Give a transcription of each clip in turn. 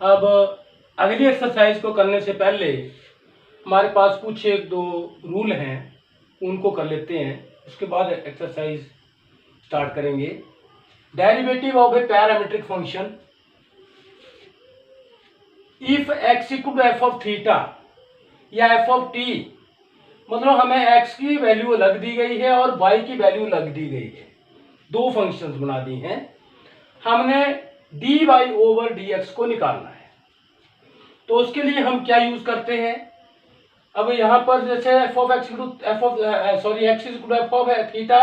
अब अगली एक्सरसाइज को करने से पहले हमारे पास कुछ एक दो रूल हैं, उनको कर लेते हैं, उसके बाद एक्सरसाइज स्टार्ट करेंगे। Derivative of a parametric function if X equal to F of theta या एफ ऑफ टी, मतलब हमें एक्स की वैल्यू अलग दी गई है और वाई की वैल्यू अलग दी गई है, दो फंक्शंस बना दी हैं, हमने D Y over D x को निकालना है। तो उसके लिए हम क्या यूज करते हैं, अब यहां पर जैसे F of x F of X is equal to F of theta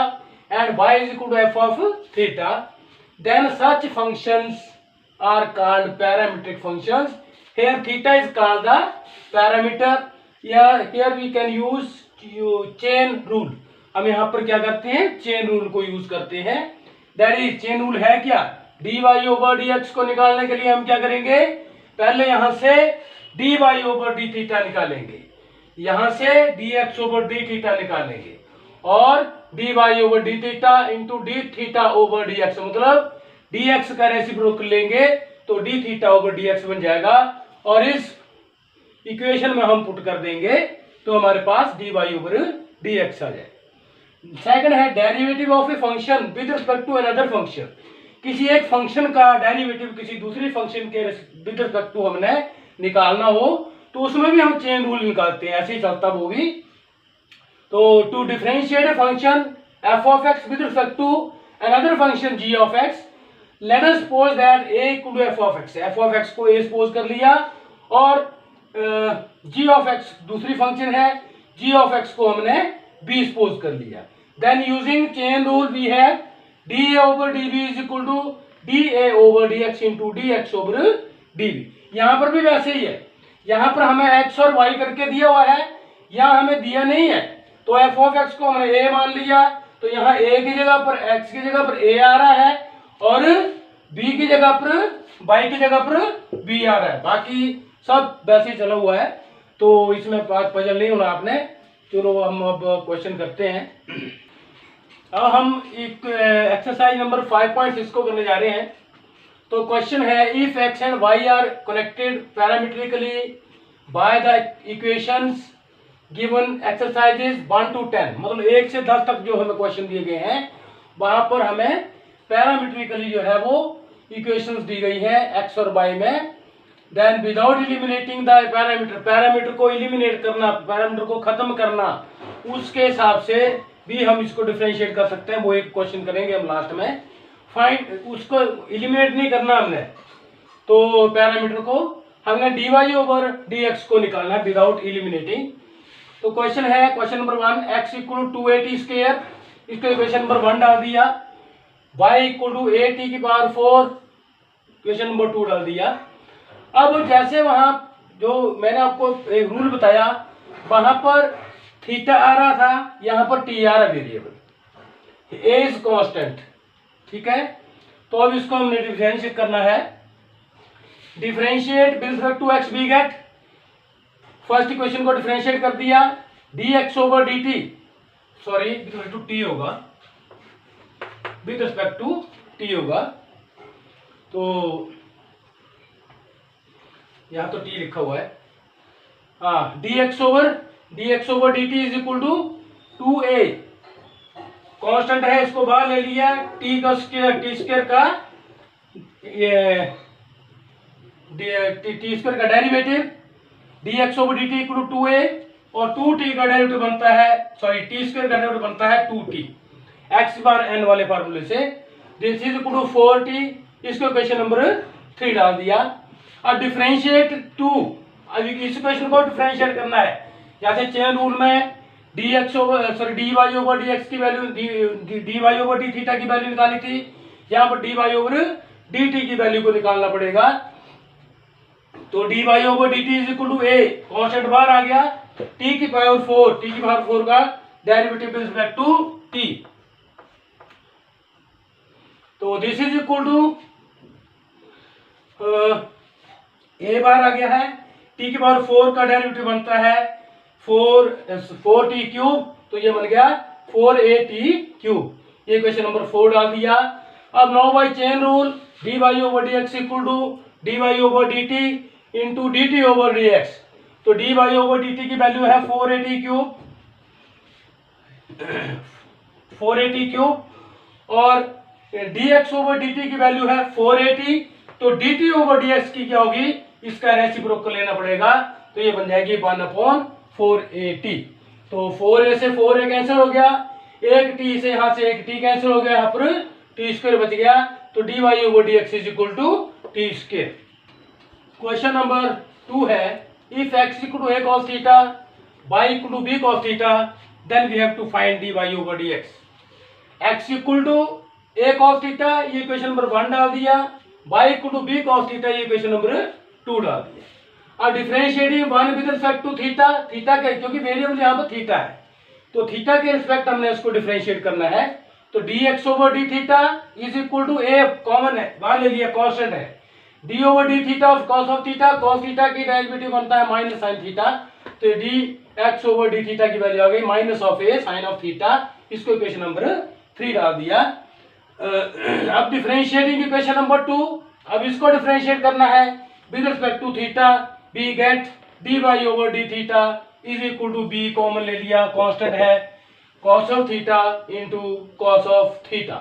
and Y is equal to F of theta, then such functions are called parametric functions. Here theta is called the parameter, या here we can use chain rule। हम यहाँ पर क्या करते हैं, chain rule को use करते हैं। दैट इज चेन रूल है क्या, D Y over D x को निकालने के लिए हम क्या करेंगे, पहले यहां से d Y over d theta निकालेंगे, यहां से d x over d theta निकालेंगे और d Y over d theta into d theta over D x, मतलब डी एक्स का रेसिप्रोकल लेंगे तो d theta over D x बन जाएगा और इस इक्वेशन में हम पुट कर देंगे तो हमारे पास d Y over D x आ जाए। सेकंड है derivative of a function with respect to another function. किसी एक फंक्शन का डेरिवेटिव किसी दूसरी फंक्शन के विद रिस्पेक्ट टू हमने निकालना हो तो उसमें भी हम चेन रूल निकालते हैं, ऐसे ही चलता वो भी। तो to differentiate a function f of x with respect to another function g of x, let us suppose that a equal to F of x, F of x को a सपोज कर लिया और g ऑफ x दूसरी function है, g of x को हमने b suppose कर लिया। Then using chain rule we have d over db is equal to dA over dx into dx over db। यहां पर भी वैसे ही है, यहां पर हमें x और y करके दिया हुआ है, यहां हमें दिया नहीं है तो एफ ऑफ एक्स को हमने a मान लिया, तो यहाँ a की जगह पर x की जगह पर a आ रहा है और b की जगह पर y की जगह पर b आ रहा है, बाकी सब वैसे ही चला हुआ है, तो इसमें पजल नहीं होना आपने। चलो हम अब क्वेश्चन करते हैं। अब हम एक एक्सरसाइज नंबर 5.6 को करने जा रहे हैं। तो क्वेश्चन है if x and y are connected parametrically by the equations given exercises 1 to 10, मतलब 1 से 10 तक जो हमें क्वेश्चन दिए गए हैं वहां पर हमें पैरामीट्रिकली जो है वो इक्वेशंस दी गई है x और y में। Then without eliminating the parameter, parameter को एलिमिनेट करना, पैरामीटर को खत्म करना, उसके हिसाब से भी हम इसको डिफरेंशिएट कर सकते हैं, वो एक क्वेश्चन करेंगे हम लास्ट में। फाइंड, उसको एलिमिनेट नहीं करना हमने, तो पैरामीटर को हमने D Y over D x को निकालना है विदाउट एलिमिनेटिंग। तो क्वेश्चन है question number 1, x equal to 2a square, इसको इक्वेशन नंबर 1 डाल दिया, y equal to a t की पावर 4 क्वेश्चन नंबर 2 डाल दिया। अब जैसे वहां जो मैंने आपको एक रूल बताया, वहां पर थीटा आ रहा था, यहां पर टी आ रहा वेरिएबल, a इज कांस्टेंट, ठीक है। तो अब इसको हमने डिफरेंशिएट करना है। Differentiate with respect to x we get, first equation को डिफरेंशिएट कर दिया, dx over dt, sorry with respect to t होगा, विद रिस्पेक्ट टू t होगा, तो यहां तो t लिखा हुआ है, हाँ, dx over dt is equal to 2a, constant है इसको बाहर ले लिया, t का स्क्वायर, t स्क्वायर का ये t स्क्वायर का derivative, dx over dt equal to 2a और 2t का डेरिवेटिव बनता है, सॉरी t स्क्वायर का डेरिवेटिव बनता है 2t x बार n वाले फार्मूले से, this is equal to 4t, इसको इक्वेशन नंबर 3 डाल दिया। अब डिफरेंशिएट 2, अब इस इक्वेशन को डिफरेंशिएट करना है, जैसे चेन रूल में dx over sorry dy over dx की value, dy over d theta की वैल्यू निकाली थी, यहाँ पर dy ओवर dt की वैल्यू को निकालना पड़ेगा। तो dy over dt is equal to a, constant बाहर आ गया, t की पावर 4 का derivative with respect to t, तो this is equal to a बार आ गया है, t की पावर 4 का डेरिवेटिव बनता है 4t क्यूब, तो ये बन गया 4at क्यूब, ये क्वेश्चन नंबर 4 डाल दिया। अब now by chain rule dy over dx equal to d Y over d t into d t over D x. तो d Y over d t की वैल्यू है 480 क्यूब, 480 क्यूब, और d x over d t की value है 480। तो d t over D x की क्या होगी, इसका रेसिप्रोकल लेना पड़ेगा, तो ये बन जाएगी 1/480। तो 4a से 4a कैंसिल हो गया, एक टी से यहां से एक टी कैंसिल हो गया, यहाँ पर टी स्क्वायर बच गया। तो d Y over D x is equal to t square. Question number 2 है, if x equal to a cos theta, y equal to b cos theta, then we have to find dy over dx। x equal to a cos theta, ये equation number 1 डाल दिया, y equal to b cos theta, ये equation number 2 डाल दिया। अब differentiating one with respect to theta, theta के क्योंकि variable यहाँ पर थीटा है, तो थीटा के रिस्पेक्ट हमने इसको डिफरेंशिएट करना है। तो dx over d theta is equal to a, common है वहां ले लिया, कांस्टेंट है, d over d theta of cos of theta, cos theta की डेरिवेटिव बनता है माइनस sin थीटा, तो dx ओवर d थीटा की वैल्यू आ गई minus of a sin of theta. इसको इक्वेशन नंबर 3 डाल दिया। अब डिफरेंशिएटिंग इक्वेशन नंबर 2, अब इसको डिफरेंशिएट करना है with respect to theta, we get dy over d theta is equal to b, common ले लिया, कांस्टेंट है cos of theta into cos of theta.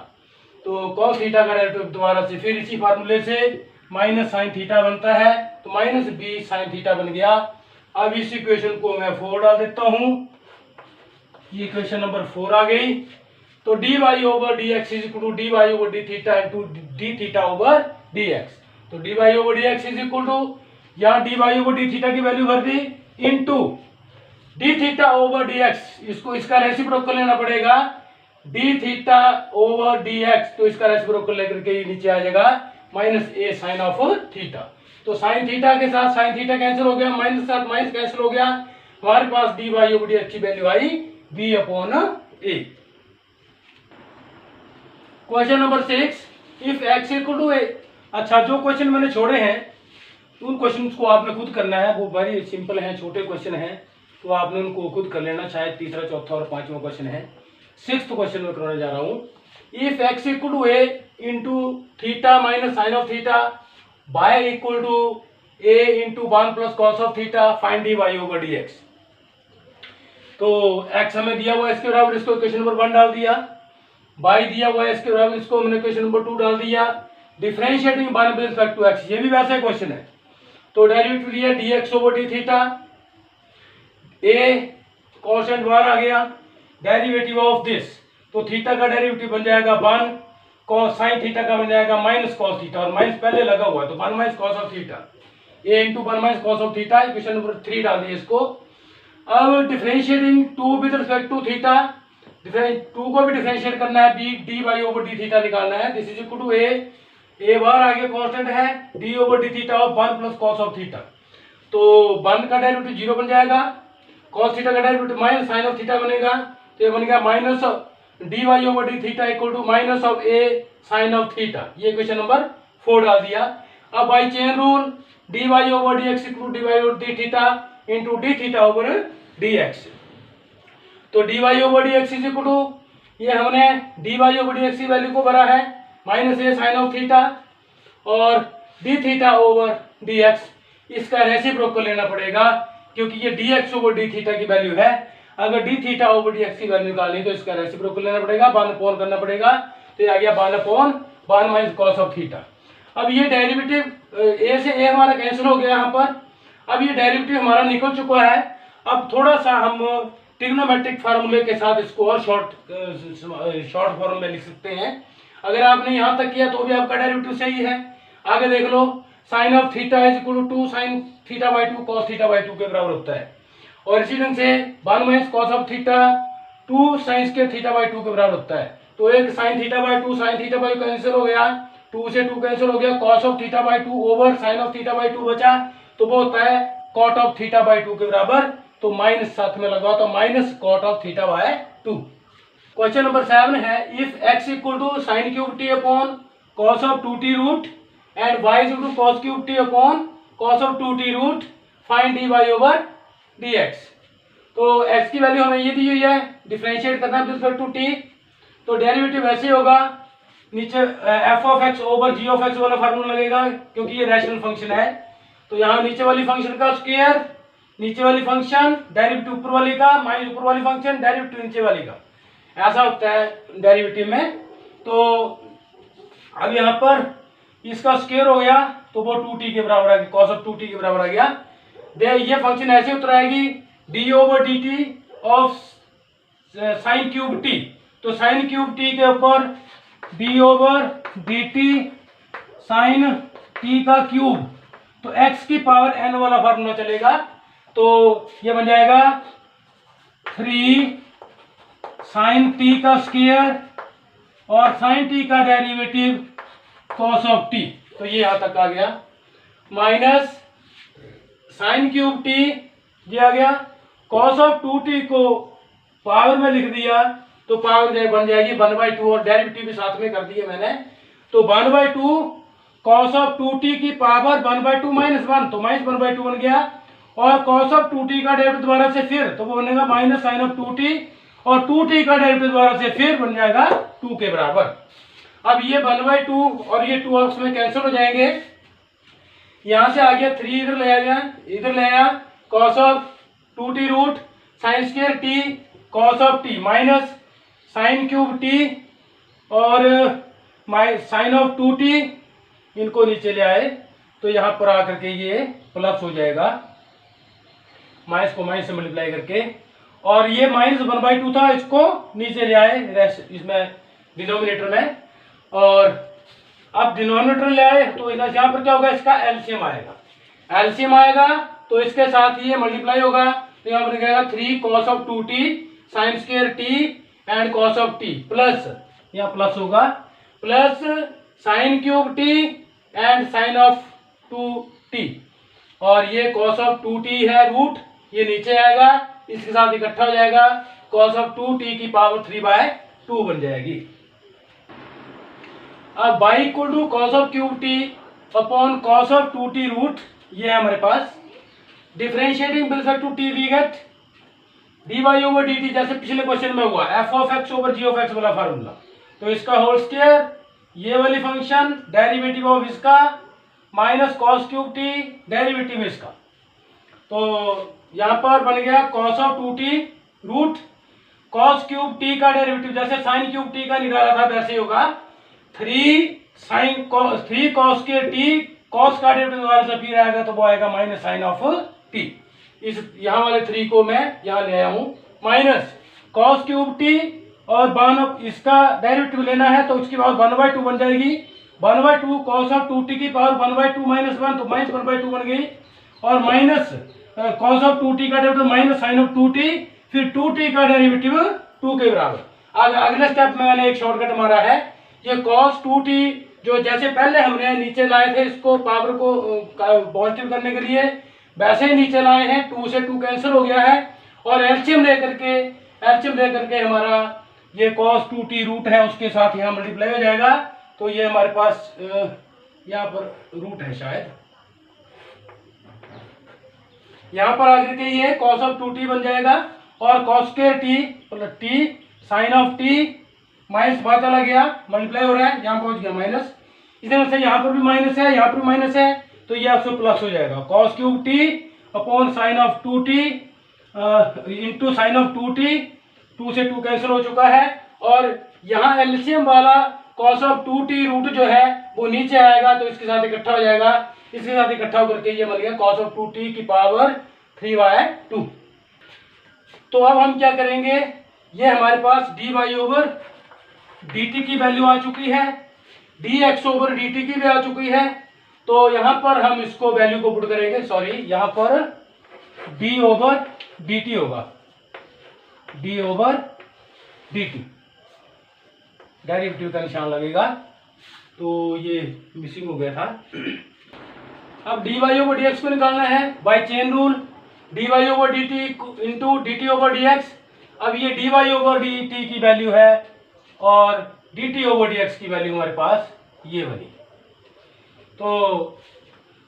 तो cos थीटा का डेरिवेटिव दोबारा से फिर इसी फार्मूले से माइनस sin थीटा बनता है, तो माइनस b sin थीटा बन गया। अब इस इक्वेशन को मैं 4 डाल देता हूं, ये इक्वेशन नंबर 4 आ गई। तो dy over dx is equal to dy over d theta into d theta over dx। तो dy over dx is equal to, यहाँ dy ओवर d थीटा की वैल्यू भर दी, into d theta over dx, इसको इसका reciprocal लेना पड़ेगा, d theta over dx, तो इसका रेसिप्रोकल लेकर के ये नीचे आ जाएगा minus a sine of theta. तो साइन थीटा के साथ साइन थीटा कैंसिल हो गया, माइनस साथ माइनस कैंसिल हो गया, हमारे पास dy ओवर dx की वैल्यू आई b upon a। Question number 6, if x equal to a। अच्छा, जो क्वेश्चन मैंने छोड़े हैं उन क्वेश्चंस को आपने खुद करना है, वो वेरी सिंपल हैं, छोटे क्वेश्चन हैं, तो आपने उनको खुद कर लेना। शायद तीसरा, चौथा और पांचवा क्वेश्चन है। 6th क्वेश्चन में करने जा रहा हूँ, if x equal to a into theta minus sine of theta, y equal to a into 1 plus cos of theta, find dy over dx। तो x हमें दिया हुआ है इसके बराबर, इसको इक्वेशन नंबर 1 डाल दिया, y दिया हुआ है इसके बराबर, इसको हमने इक्वेशन नंबर 2 डाल दिया। Differentiating one with respect to x, ये भी वैसा ही क्वेश्चन है। तो डेरिवेटिव लिया dx over d theta, a constant बाहर आ गया, डेरिवेटिव ऑफ दिस, तो थीटा का डेरिवेटिव बन जाएगा 1, cos sin थीटा का बन जाएगा माइनस cos थीटा, और माइनस पहले लगा हुआ है, तो 1 minus cos of theta, a into 1 minus cos of theta, equation number 3 डाल दिए इसको। अब differentiating 2 with respect to theta, 2 को भी डिफरेंशिएट करना है, dy ओवर d थीटा निकालना है, this is equal to a बार आगे कांस्टेंट है, d over d theta of 1 plus cos of theta, तो 1 का डेरिवेटिव 0 बन जाएगा, cos थीटा का derivative minus sine of theta बनेगा, तो ये बन गया minus dy over d theta equal to minus of a sine of theta. ये इक्वेशन नंबर 4 डाल दिया। अब by chain rule, dy over dx equal to dy over d theta into d theta over dx। तो dy over dx is equal to, ये हमने dy over dx की value को भरा है minus a sine of theta, और d theta over dx, इसका reciprocal लेना पड़ेगा, क्योंकि ये dx ओवर d थीटा की वैल्यू है। अगर d थीटा ओवर dx की वैल्यू निकालनी तो इसका रेसिप्रोकल लेना पड़ेगा, 1 अपॉन करना पड़ेगा, तो ये आ गया 1 upon 1 minus cos of theta. अब ये डेरिवेटिव a से a हमारा कैंसिल हो गया यहाँ पर, अब ये डेरिवेटिव हमारा निकल चुका है। अब थोड़ा सा हम ट्रिग्नोमेट्रिक फार्मूले के साथ इसको और शॉर्ट फॉर्म में लिख सकते हैं। अगर आपने यहाँ तक किया तो भी आपका डेरिवेटिव सही है। आगे देख लो, sine of theta is equal to 2 sine theta by 2 cos theta by 2 के बराबर होता है, और इसी ढंग से 1 minus cos of theta 2 sine square theta by 2 के बराबर होता है। तो एक sine theta by 2 sine theta by cancel हो गया, 2 से 2 कैंसिल हो गया, cos of theta by 2 over sine of theta by 2 बचा, तो वो होता है कॉट ऑफ थीटा बाई 2 के बराबर, तो माइनस साथ में लगा, तो minus cot of theta by 2। Question number 7 है, if x equal to sine cube t upon cos of 2t root and y equal to cos cube t upon cos of 2t root, find dy over dx। तो x की वैल्यू हमें ये दी हुई है, differentiate करना है विद रिस्पेक्ट टू t, तो डेरिवेटिव ऐसे होगा नीचे f of x over g of x वाला फार्मूला लगेगा, क्योंकि ये रैशनल फंक्शन है। तो यहाँ नीचे वाली फंक्शन का स्क्वायर, नीचे वाली फंक्शन डेरिवेटिव ऊपर वाली का माइनस ऊपर वाली फंक्शन डेरिवेटिव नीचे वाली का, ऐसा होता है डेरिवेटिव में। तो अब यहाँ पर इसका स्क्वायर हो गया तो वो 2t के बराबर आ गया, कॉस ऑफ 2t के बराबर आ गया। ये फंक्शन ऐसे उतर आएगी d over d t of sine cube t. तो साइन क्यूब टी के ऊपर d over d t sine t का क्यूब, तो x की पावर n वाला फार्मूला चलेगा। तो ये बन जाएगा 3 साइन टी का स्क्वायर और साइन टी का डेरिवेटिव कॉस ऑफ टी, तो ये यहां तक आ गया, माइनस साइन क्यूब टी ये आ गया, कॉस ऑफ 2t को पावर में लिख दिया तो पावर बन जाएगी 1/2 और डेरिवेटिव भी साथ में कर दिए मैंने। तो 1/2 कॉस ऑफ 2t की पावर 1/2 माइनस 1, तो माइनस 1/2 बन गया। और कॉस ऑफ 2t का डेरिवेटिव दोबारा से फिर तो वो बनेगा माइनस साइन ऑफ 2t, और 2t का डेरिवेटिव दोबारा से फिर बन जाएगा 2 के बराबर। अब ये 1/2 और ये 2 आपस में कैंसिल हो जाएंगे। यहां से आ गया 3 इधर ले आया, इधर ले आया cos of 2t root sine square t cos of t minus sine cube t और साइन ऑफ 2t, इनको नीचे ले आए तो यहां पर आकर के ये प्लस हो जाएगा, माइनस को माइनस से मल्टीप्लाई करके। और ये माइनस 1/2 था, इसको नीचे ले आए इसमें डिनोमिनेटर में, और अब डिनोमिनेटर ले आए तो यहाँ पर क्या होगा, इसका एलसीएम आएगा। एलसीएम आएगा तो इसके साथ ये मल्टीप्लाई होगा, तो यहाँ पर क्या 3 cos of 2t sine square t and cos of t plus, यहाँ प्लस होगा, plus sine cube t and sine of 2t, और ये कॉस ऑफ 2t है रूट, ये नीचे आएगा, इसके साथ इकट्ठा हो जाएगा, कॉस ऑफ 2t की पावर 3/2 बन जाएगी। अब y equal to cos of cube t upon cos of 2t root, ये है हमारे पास। Differentiating with respect to t we get dy over dt, जैसे पिछले क्वेश्चन में हुआ f of x over g of x वाला फार्मूला। तो इसका होल स्क्वायर, ये वाली फंक्शन डेरिवेटिव ऑफ इसका minus cos cube t derivative इसका, तो यहां पर बन गया cos of 2t root cos cube T का डेरिवेटिव, जैसे साइन क्यूब टी का निकाला था वैसे होगा 3 कॉस के टी, कॉस का डेरिवेटिव दोबारा से फिर आएगा तो वो आएगा माइनस साइन ऑफ टी। इस यहाँ वाले 3 को मैं यहाँ ले आया हूँ, माइनस कॉस क्यूब टी और इसका डेरिवेटिव लेना है तो उसकी पावर 1/2 बन जाएगी, 1/2 कॉस ऑफ 2t की पावर 1/2 माइनस 1, तो माइनस 1/2 बन गई, और माइनस कॉस ऑफ 2t का derivative minus sine of 2t, फिर 2t का डेरिवेटिव 2 के बराबर। अगले स्टेप में मैंने एक शॉर्टकट मारा है, ये cos 2t जो जैसे पहले हमने नीचे लाए थे इसको पावर को पॉजिटिव करने के लिए, वैसे ही नीचे लाए हैं, 2 से 2 कैंसिल हो गया है, और एलसीएम लेकर के हमारा ये cos 2t रूट है उसके साथ यहाँ मल्टीप्लाई हो जाएगा, तो ये हमारे पास यहाँ पर रूट है शायद, यहाँ पर आकर के ये cos ऑफ 2t बन जाएगा, और cos square t plus t sine of t minus बाहर चला गया, मल्टीप्लाई हो रहा है, यहाँ पहुंच गया माइनस, इसी तरह से यहाँ पर भी माइनस है, यहाँ पर भी माइनस है, तो ये आपसे प्लस हो जाएगा, cos cube t upon sine of 2t into sine of 2t, 2 से 2 कैंसिल हो चुका है, और यहाँ एलसीएम वाला कॉस ऑफ 2t रूट जो है वो नीचे आएगा तो इसके साथ इकट्ठा हो जाएगा, इसके साथ इकट्ठा होकर के ये बन गया कॉस ऑफ 2t की पावर 3/2। तो अब हम क्या करेंगे, ये हमारे पास dy ओवर dt की वैल्यू आ चुकी है, dx ओवर dt की भी आ चुकी है, तो यहां पर हम इसको वैल्यू को पुट करेंगे, सॉरी यहां पर d ओवर dt होगा, d ओवर dt डेरिवेटिव का निशान लगेगा, तो ये मिसिंग हो गया था। अब dy ओवर dx को निकालना है by chain rule, dy over dt into dt over dx। अब ये dy ओवर dt की वैल्यू है और dt ओवर dx की वैल्यू हमारे पास ये बनी, तो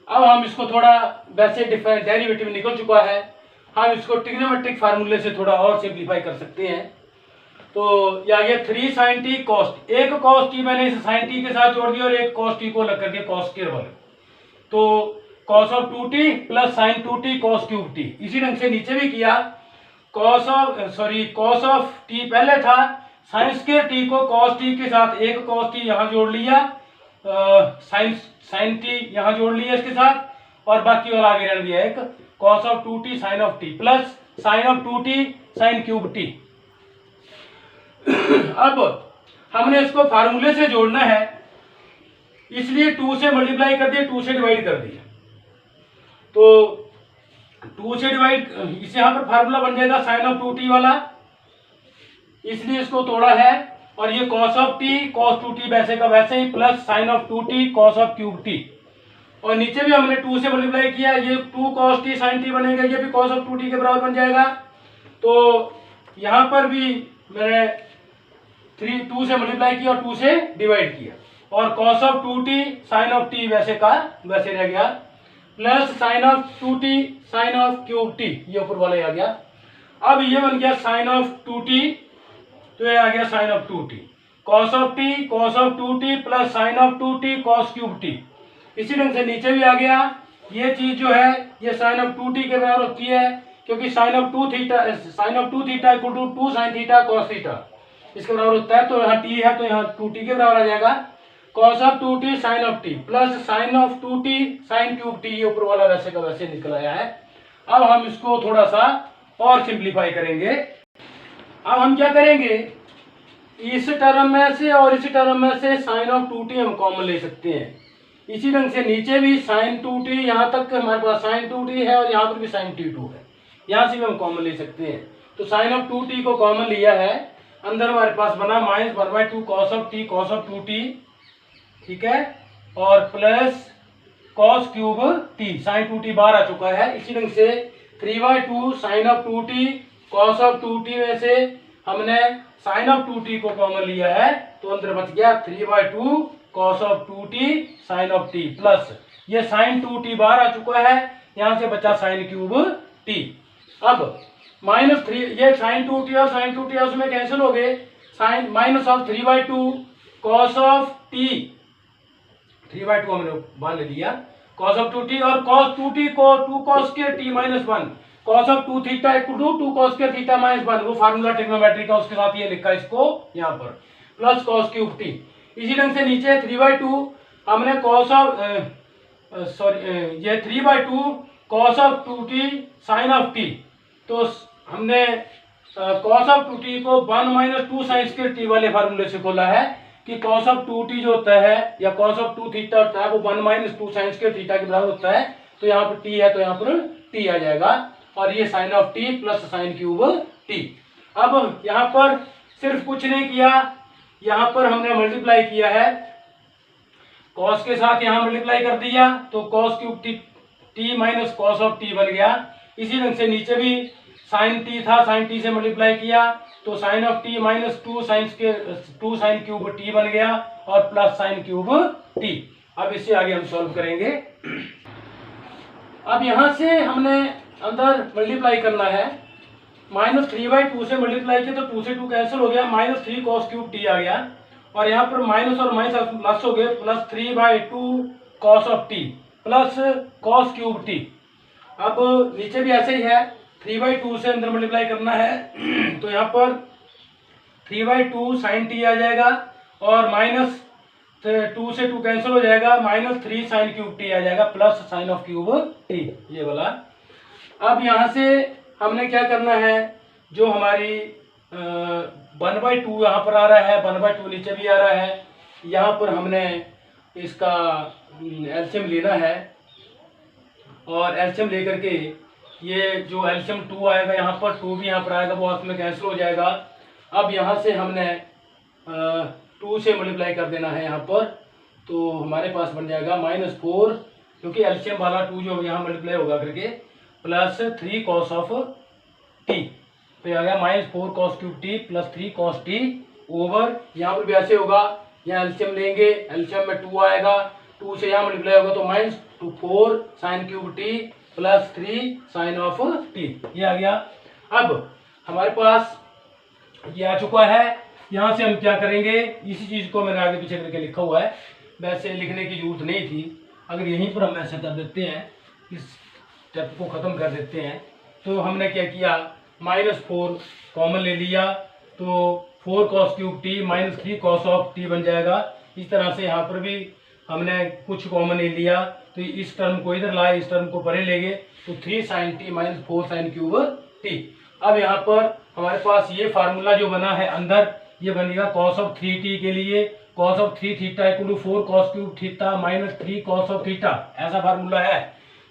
अब हम इसको थोड़ा, वैसे डेरिवेटिव निकल चुका है, हम इसको ट्रिग्नोमेट्रिक फार्मूले से थोड़ा और सिंप्लीफाई कर सकते हैं। तो ये आ गया 3 sin t cos t। एक cos t मैंने इस sin t के साथ जोड़ दिया और एक cos t को अलग कर दिया cos स्क्वायर वर्ग। तो cos of 2t plus sin 2t cos cube t। इसी ढंग से नीचे भी किया, cos ऑफ t पहले था, sin स्क्वायर t को cos t के साथ एक cos t यहाँ जोड़ लिया, sin t यहाँ जोड़ लिया इसके साथ, और बाकी वाला आगे रहने दिया एक cos of 2t sin of t plus sin of 2t sin cube t। अब हमने इसको फार्मूले से जोड़ना है, इसलिए 2 से मल्टीप्लाई कर दिया, 2 से डिवाइड कर दिया। तो 2 से डिवाइड, इसे यहां पर फार्मूला बन जाएगा sin ऑफ 2t वाला, इसलिए इसको तोड़ा है। और ये cos of t cos 2t वैसे का वैसे ही plus sin of 2t cos of cube t। और नीचे भी हमने 2 से मल्टीप्लाई किया, ये 2 cos t sin t बनेगा, ये भी cos ऑफ 2t के बराबर बन जाएगा। तो यहां पर भी मैंने 2 से मल्टीप्लाई किया और 2 से डिवाइड किया, और cos of 2t sin of t वैसे का वैसे रह गया, plus sin of 2t sin of cube t, ये ऊपर वाला ही आ गया। अब ये बन गया sin ऑफ 2t, तो ये आ गया sin of 2t, cos of t cos of 2t plus sin of 2t cos cube t। इसी ढंग से नीचे भी आ गया, ये चीज जो है ये sin ऑफ 2t के बराबर होती है, क्योंकि sin ऑफ 2 थीटा इक्वल टू 2 sin थीटा cos थीटा इसके बराबर होता है। तो यहाँ t है तो यहाँ 2t के बराबर आ जाएगा, cos of 2t sin of t plus sin of 2t sin cube t, ये ऊपर वाला वैसे का वैसे निकल आया है। अब हम इसको थोड़ा सा और सिंप्लीफाई करेंगे। अब हम क्या करेंगे, इस टर्म में से और इस टर्म में से sin ऑफ 2t हम कॉमन ले सकते हैं। इसी ढंग से नीचे भी sin 2t, यहाँ तक हमारे पास sin 2t है और यहाँ पर भी sin t2 है, यहाँ से भी हम कॉमन ले सकते हैं। तो sin ऑफ 2t को कॉमन लिया है, अंदर हमारे पास बना -1/2 cos of t cos of 2t, ठीक है, और plus cos cube t sin 2t बाहर आ चुका है। इसी ढंग से 3/2 sin of 2t cos of 2t में से हमने sin ऑफ 2t को कॉमन लिया है, तो अंदर बच गया 3/2 cos of 2t sin of t, plus ये sin 2t बाहर आ चुका है, यहां से बचा sin क्यूब t। अब -3, ये sin 2t और sin 2t उसमें कैंसिल हो गए, sin minus of 3/2 cos of t, 3/2 हमने बाहर ले लिया, cos ऑफ 2t और cos 2t को 2 cos square t -1 cos of 2 थीटा इक्वल टू 2 cos स्क्वायर थीटा -1, वो फार्मूला ट्रिग्नोमेट्री का, उसके साथ ये लिखा इसको यहाँ पर, प्लस cos क्यूब t। इसी ढंग से नीचे 3/2 हमने cos ऑफ ये 3/2 cos of 2t sin of t, तो हमने cos ऑफ 2t को 1 - 2 sin स्क्वायर t वाले फार्मूले से खोला है कि cos ऑफ 2t जो होता है या cos ऑफ 2 थीटा होता है वो 1 - 2 sin स्क्वायर थीटा के बराबर होता है। तो यहाँ पर t है तो यहाँ पर t आ जाएगा, और ये sin of t plus sin cube t। अब यहाँ पर सिर्फ कुछ नहीं किया, यहाँ पर हमने मल्टीप्लाई किया है, cos के साथ यहाँ मल्टीप्लाई कर दिया, तो cos cube t minus cos of t बन गया। इसी ढंग से नीचे भी sin t था, sin t से मल्टीप्लाई किया तो sin of t minus 2 sin cube t बन गया, और प्लस sin क्यूब t। अब इससे आगे हम सॉल्व करेंगे। अब यहां से हमने अंदर मल्टीप्लाई करना है, -3/2 से मल्टीप्लाई किया तो 2 से 2 कैंसिल हो गया, -3 cos क्यूब t आ गया, और यहाँ पर माइनस और माइनस प्लस हो गए, plus 3/2 cos of t plus cos cube t। अब नीचे भी ऐसे ही है, 3/2 से अंदर मल्टीप्लाई करना है तो यहाँ पर 3/2 sin t आ जाएगा, और -2 से 2 कैंसिल हो जाएगा, -3 sin क्यूब t आ जाएगा, plus sin of cube t, ये वाला। अब यहाँ से हमने क्या करना है, जो हमारी 1/2 यहाँ पर आ रहा है, 1/2 नीचे भी आ रहा है, यहाँ पर हमने इसका एलसीएम लेना है, और एलसीएम लेकर के ये जो एलसीएम 2 आएगा यहाँ पर, 2 भी यहाँ पर आएगा, वो आपस में कैंसिल हो जाएगा। अब यहाँ से हमने 2 से मल्टीप्लाई कर देना है यहाँ पर, तो हमारे पास बन जाएगा -4, क्योंकि एलसीएम वाला 2 जो यहाँ मल्टीप्लाई होगा करके, प्लस 3 cos ऑफ t, तो ये आ गया -4 cos cube t plus 3 cos t over, यहाँ पर भी ऐसे होगा, यहाँ एलसीएम लेंगे, एलसीएम में 2 आएगा, 2 से यहाँ मल्टीप्लाई होगा तो -4 sin cube t plus 3 sin of t, ये आ गया। अब हमारे पास ये आ चुका है। यहाँ से हम क्या करेंगे, इसी चीज़ को मैंने आगे पीछे करके लिखा हुआ है, वैसे लिखने की जरूरत नहीं थी। अगर यहीं पर हम ऐसे कर देते हैं, इस स्टेप को ख़त्म कर देते हैं, तो हमने क्या किया, -4 कॉमन ले लिया, तो 4 cos cube T minus 3 cos of T बन जाएगा। इस तरह से यहाँ पर भी हमने कुछ कॉमन ले लिया, तो इस टर्म को इधर लाए, इस टर्म को परे ले गए, तो 3 sin t minus 4 sin cube T. अब यहाँ पर हमारे पास ये फार्मूला जो बना है अंदर, ये बनेगा cos ऑफ 3t के लिए cos ऑफ 3 थीटा इक्वल टू 4 cos क्यूब थीटा माइनस 3 cos ऑफ थीटा, ऐसा फार्मूला है।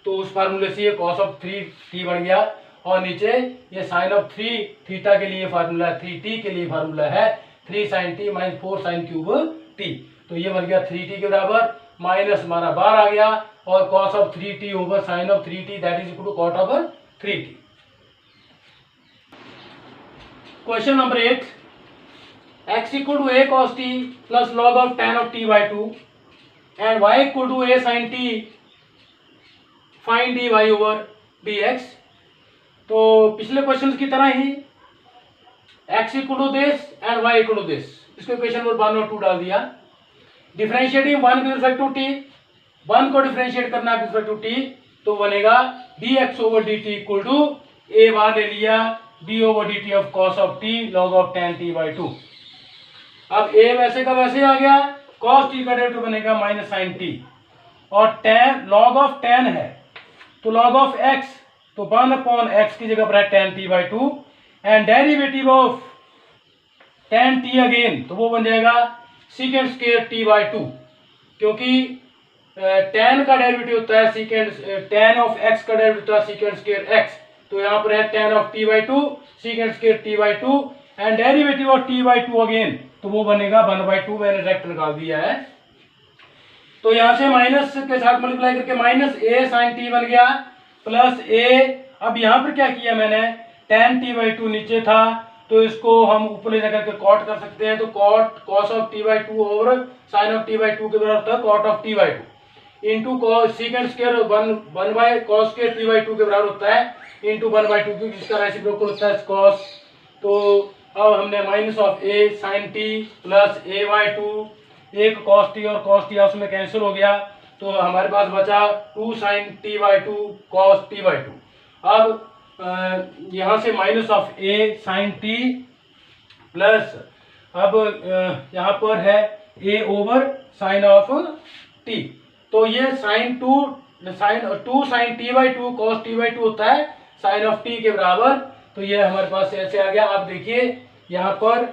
तो उस फार्मूले से ये cos ऑफ 3t बन गया, और नीचे ये sin ऑफ 3 थीटा के लिए फार्मूला है, 3t के लिए फार्मूला है 3 sin t minus 4 sin cube t। तो ये बन गया 3t के बराबर, माइनस हमारा बाहर आ गया, और cos of 3t over sin of 3t that is equal to cot of 3t। Question number 8, x equal to a cos t plus log of tan of t by 2 and y equal to a sin t find dy over dx। तो पिछले question की तरह ही x equal to this and y equal to this, इसको equation number 1 और 2 डाल दिया। Differentiating 1 with respect to t, 1 को डिफरेंशिएट करना है विद रिस्पेक्ट टू t, तो बनेगा dx over dt equal to a बार ले लिया d over dt of cos of t log of tan t by 2। अब a वैसे का वैसे आ गया, cos t का डेरिवेटिव बनेगा माइनस sin t, और tan log ऑफ tan है तो log ऑफ x, तो 1 अपॉन x की जगह पर है tan t by 2, and derivative of tan t again, तो वो बन जाएगा सीकेंड स्क्वायर t बाई 2, क्योंकि tan का डेरिवेटिव होता है सीकेंड, tan ऑफ x का डेरिवेटिव होता है सीकेंड स्क्वायर x, तो यहाँ पर है tan of t by 2 secant square t by 2, and derivative of t by 2 again, तो वो बनेगा 1 बाई 2, मैंने डायरेक्ट निकाल दिया है। तो यहाँ से माइनस के साथ मल्टीप्लाई करके माइनस a sin t बन गया प्लस a, अब यहाँ पर क्या किया मैंने, tan t बाई 2 नीचे था, तो इसको हम ऊपर ले जाकर के कॉट कर सकते हैं, तो cot cos of t by 2 over sin of t by 2 के बराबर होता है cot of t by 2 into second square 1 by cos square t by 2 के बराबर होता है इंटू 1 बाई 2, क्योंकि जिसका रेसिप्रोकल होता है cos। तो अब हमने minus of a sin t plus a by 2, एक cos t और cos t आपस में कैंसिल हो गया, तो हमारे पास बचा 2 sin t by 2 cos t by 2। अब यहाँ से minus of a sin t plus, अब यहाँ पर है a over sin of t, तो ये sin 2 sin t by 2 cos t by 2 होता है sin ऑफ t के बराबर, तो ये हमारे पास ऐसे आ गया। आप देखिए यहाँ पर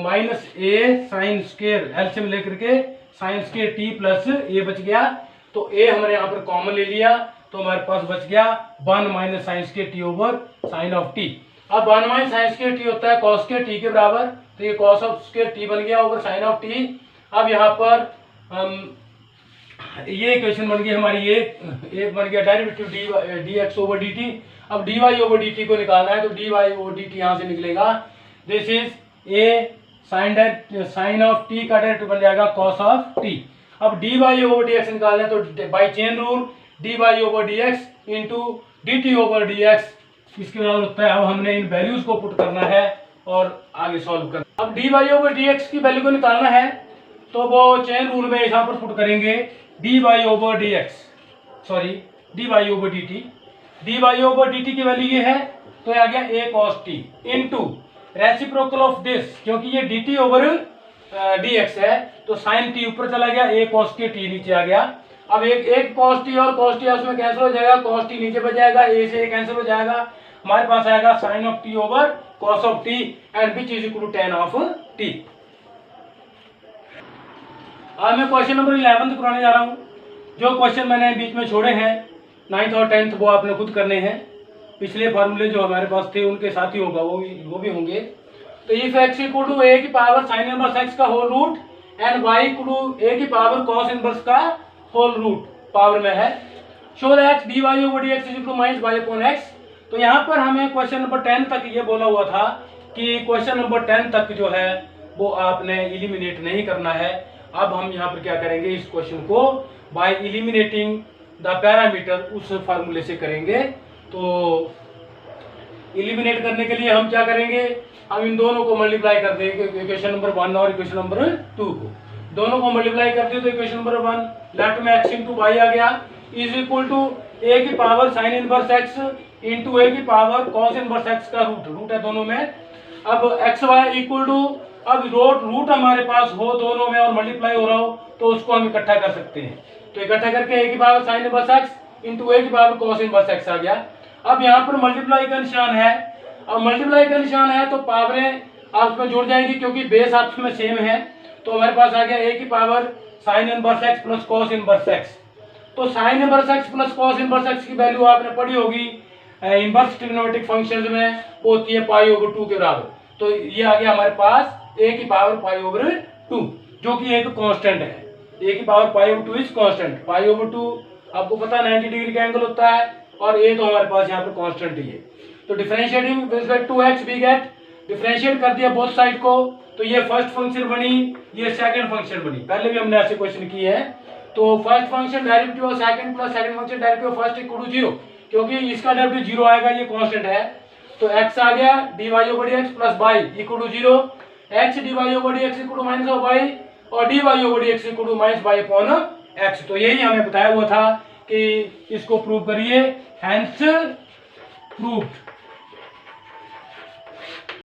minus a sine square LCM लेकर के sign square t plus a बच गया, तो a हमने यहाँ पर कॉमन ले लिया, तो हमारे पास बच गया 1 minus sine square t over sine of t। अब 1 माइनस साइन स्क्वायर t होता है cos स्क्वायर t के बराबर, तो ये cos ऑफ स्क्वायर t बन गया ओवर साइन ऑफ t। अब यहाँ पर ये इक्वेशन बन गई हमारी, ये बन गया डेरिवेटिव dx ओवर dt। अब dy ओवर dt को निकालना है, तो dy ओवर dt यहाँ से निकलेगा, this is a sine of t का डेरिवेटिव बन जाएगा cos ऑफ t। अब dy ओवर dx निकालना है, तो by chain rule dy over dx into dt over dx इसके बराबर होता है। अब हमने इन वैल्यूज को पुट करना है और आगे सॉल्व करना। अब dy ओवर dx की वैल्यू को निकालना है, तो वो चेन रूल में यहाँ पर पुट करेंगे dy over dx, sorry dy over dt, dy over dt की वैल्यू ये है, तो आ गया a cos t into reciprocal of this, क्योंकि ये dt ओवर dx है, तो साइन t ऊपर चला गया, a cos के t नीचे आ गया। अब एक cos t और cos t उसमें कैंसिल हो जाएगा, cos t नीचे बच जाएगा, a से a कैंसिल हो जाएगा, हमारे पास आएगा sine of t over cos of t and which is equal to tan of t। आज मैं क्वेश्चन नंबर 11 कराने जा रहा हूँ। जो क्वेश्चन मैंने बीच में छोड़े हैं 9th और 10th वो आपने खुद करने हैं, पिछले फार्मूले जो हमारे पास थे उनके साथ ही होगा, वो भी होंगे। तो if x equal to a की पावर साइन इनवर्स x का whole root and y equal to a की पावर cos इनवर्स का होल रूट पावर में है, show that dy over dx is equal to minus y upon x। तो यहाँ पर हमें क्वेश्चन नंबर 10 तक ये बोला हुआ था कि क्वेश्चन नंबर 10 तक जो है वो आपने इलिमिनेट नहीं करना है। अब हम यहाँ पर क्या करेंगे, इस क्वेश्चन को बाय इलिमिनेटिंग द पैरामीटर उस फार्मूले से करेंगे। तो एलिमिनेट करने के लिए हम क्या करेंगे, हम इन दोनों को मल्टीप्लाई कर देंगे, इक्वेशन नंबर 1 और इक्वेशन नंबर 2 को, दोनों को मल्टीप्लाई कर दिए तो इक्वेशन नंबर 1 लेफ्ट में x इंटू वाई आ गया इज इक्वल टू a की power sine inverse x into a की पावर कॉस इनवर्स x का रूट है दोनों में। अब एक्स वाई इक्वल टू, अब रूट हमारे पास हो दोनों में और मल्टीप्लाई हो रहा हो तो उसको हम इकट्ठा कर सकते हैं, तो इकट्ठा करके a की power sine inverse x into a की पावर कॉस इनवर्स x आ गया। अब यहाँ पर मल्टीप्लाई का निशान है, अब मल्टीप्लाई का निशान है तो पावरें आपस में जुड़ जाएंगी क्योंकि बेस आपस में सेम है, तो हमारे पास आ गया a की power sine inverse x plus cos inverse x। तो sign inverse x plus cos inverse x की वैल्यू आपने पढ़ी होगी इनवर्स ट्रिग्नोमेट्रिक फंक्शंस में होती है पाई ओवर 2 के बराबर, तो ये आ गया हमारे पास a की पावर पाई ओवर 2 जो कि एक कांस्टेंट है, a की power pi over 2 is constant, pi over 2 आपको पता है 90 डिग्री का एंगल होता है और a तो हमारे पास यहाँ पर कांस्टेंट ही है। तो differentiating with respect to x we get, differentiate कर दिया बोथ साइड को, तो ये फर्स्ट फंक्शन बनी, ये सेकंड फंक्शन बनी, पहले भी हमने ऐसे क्वेश्चन किए हैं। तो first function derivative of second plus second function derivative of first equal to 0, क्योंकि इसका डेरिवेटिव 0 आएगा, ये कांस्टेंट है, तो x आ गया dy over dx plus y equal to 0, x dy over dx equal to minus of y और dy over dx equal to minus y upon x। तो यही हमें बताया हुआ था कि इसको प्रूव करिए, हेंस प्रूव्ड।